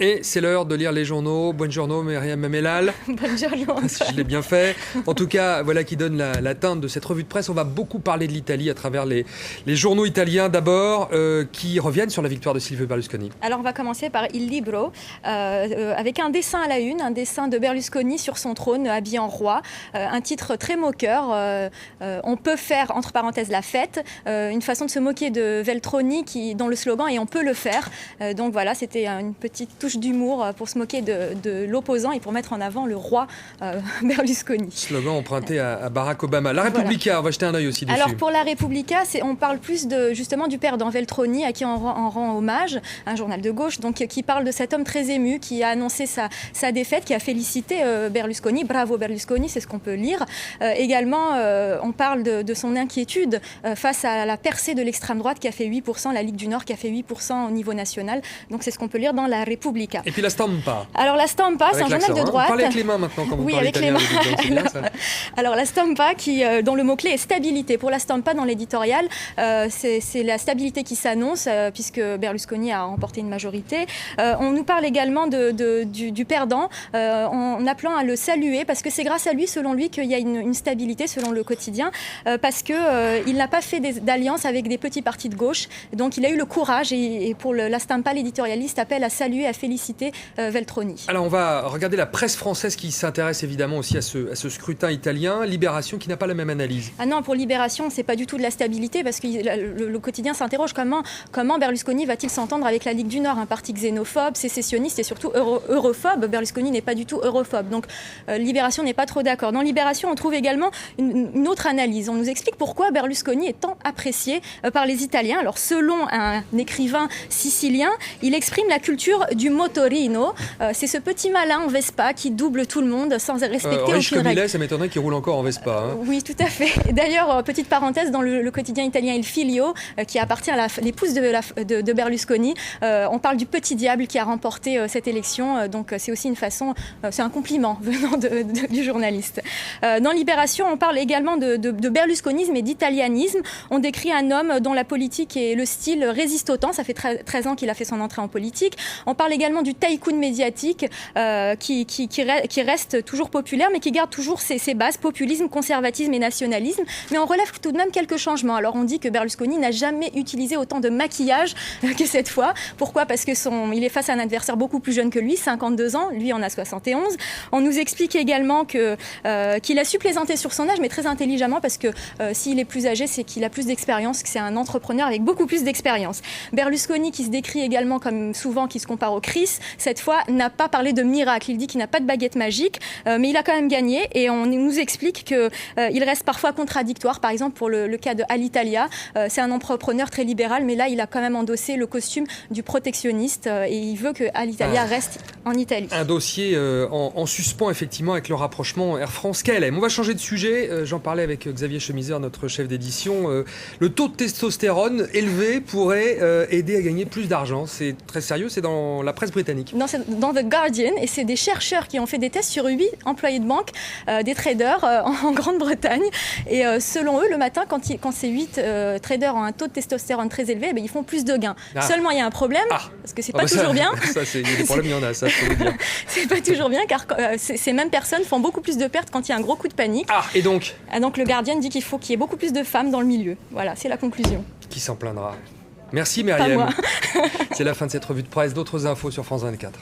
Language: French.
Et c'est l'heure de lire les journaux. Buongiorno, Myriam Mamellal. Buongiorno. Si je l'ai bien fait. En tout cas, voilà qui donne la teinte de cette revue de presse. On va beaucoup parler de l'Italie à travers les journaux italiens d'abord, qui reviennent sur la victoire de Silvio Berlusconi. Alors on va commencer par Il Libro, avec un dessin à la une, un dessin de Berlusconi sur son trône, habillé en roi. Un titre très moqueur. On peut faire, entre parenthèses, la fête. Une façon de se moquer de Veltroni, dont le slogan est « On peut le faire ». Donc voilà, c'était une petite touche d'humour pour se moquer de l'opposant et pour mettre en avant le roi Berlusconi. Slogan emprunté à Barack Obama. La Repubblica, voilà. On va jeter un œil aussi dessus. Alors pour la Repubblica, on parle plus justement du perdant Veltroni, à qui on rend hommage, un journal de gauche, donc qui parle de cet homme très ému qui a annoncé sa défaite, qui a félicité Berlusconi. Bravo Berlusconi, c'est ce qu'on peut lire. Également, on parle de son inquiétude face à la percée de l'extrême droite qui a fait 8%, la Ligue du Nord qui a fait 8% au niveau national. Donc c'est ce qu'on peut lire dans la Repubblica. Et puis la Stampa. Alors la Stampa, c'est un journal de droite. Parlez avec les mains maintenant quand vous parlez avec les italien. mains. Alors la Stampa, dont le mot-clé est stabilité. Pour la Stampa, dans l'éditorial, c'est la stabilité qui s'annonce, puisque Berlusconi a remporté une majorité. On nous parle également du perdant, en appelant à le saluer, parce que c'est grâce à lui, selon lui, qu'il y a une stabilité, selon le quotidien, parce qu'il n'a pas fait d'alliance avec des petits partis de gauche. Donc il a eu le courage, et pour la Stampa, l'éditorialiste appelle à saluer, à féliciter Veltroni. Alors on va regarder la presse française qui s'intéresse évidemment aussi à ce scrutin italien. Libération qui n'a pas la même analyse. Ah non, pour Libération, c'est pas du tout de la stabilité, parce que le quotidien s'interroge comment Berlusconi va-t-il s'entendre avec la Ligue du Nord, un parti xénophobe, sécessionniste et surtout europhobe. Berlusconi n'est pas du tout europhobe, donc Libération n'est pas trop d'accord. Dans Libération, on trouve également une autre analyse. On nous explique pourquoi Berlusconi est tant apprécié par les Italiens. Alors selon un écrivain sicilien, il exprime la culture du motorino. C'est ce petit malin en Vespa qui double tout le monde sans respecter aucune règle. Ça m'étonnerait qu'il roule encore en Vespa. Hein. Oui, tout à fait. D'ailleurs, petite parenthèse, dans le quotidien italien Il Figlio, qui appartient à l'épouse de Berlusconi, on parle du petit diable qui a remporté cette élection. Donc c'est aussi une façon, c'est un compliment venant du journaliste. Dans Libération, on parle également de berlusconisme et d'italianisme. On décrit un homme dont la politique et le style résistent au temps. Ça fait 13 ans qu'il a fait son entrée en politique. On parle également du tycoon médiatique qui reste toujours populaire, mais qui garde toujours ses bases, populisme, conservatisme et nationalisme. Mais on relève tout de même quelques changements. Alors on dit que Berlusconi n'a jamais utilisé autant de maquillage que cette fois. Pourquoi ? Parce que il est face à un adversaire beaucoup plus jeune que lui, 52 ans, lui en a 71. On nous explique également qu'il a su plaisanter sur son âge, mais très intelligemment, parce que s'il est plus âgé, c'est qu'il a plus d'expérience, que c'est un entrepreneur avec beaucoup plus d'expérience. Berlusconi, qui se décrit également comme souvent, qui se compare au Christ, cette fois n'a pas parlé de miracle. Il dit qu'il n'a pas de baguette magique, mais il a quand même gagné, et on nous explique qu'il reste parfois contradictoire. Par exemple, pour le cas de Alitalia, c'est un entrepreneur très libéral, mais là, il a quand même endossé le costume du protectionniste, et il veut que Alitalia reste en Italie. Un dossier en suspens, effectivement, avec le rapprochement Air France-KLM. On va changer de sujet. J'en parlais avec Xavier Chemisère, notre chef d'édition. Le taux de testostérone élevé pourrait aider à gagner plus d'argent. C'est très sérieux, c'est dans la presse britannique. Non, c'est dans The Guardian, et c'est des chercheurs qui ont fait des tests sur 8 employés de banque, des traders en Grande-Bretagne. Et selon eux, le matin, quand ces 8 traders ont un taux de testostérone très élevé, ils font plus de gains. Seulement, il y a un problème, parce que c'est pas toujours bien. Il y a des problèmes, il y en a, ça, je peux vous dire. C'est pas toujours bien, car ces mêmes personnes font beaucoup plus de pertes quand il y a un gros coup de panique. Et donc donc le Guardian dit qu'il faut qu'il y ait beaucoup plus de femmes dans le milieu. Voilà, c'est la conclusion. Qui s'en plaindra ? Merci Myriam. C'est la fin de cette revue de presse. D'autres infos sur France 24.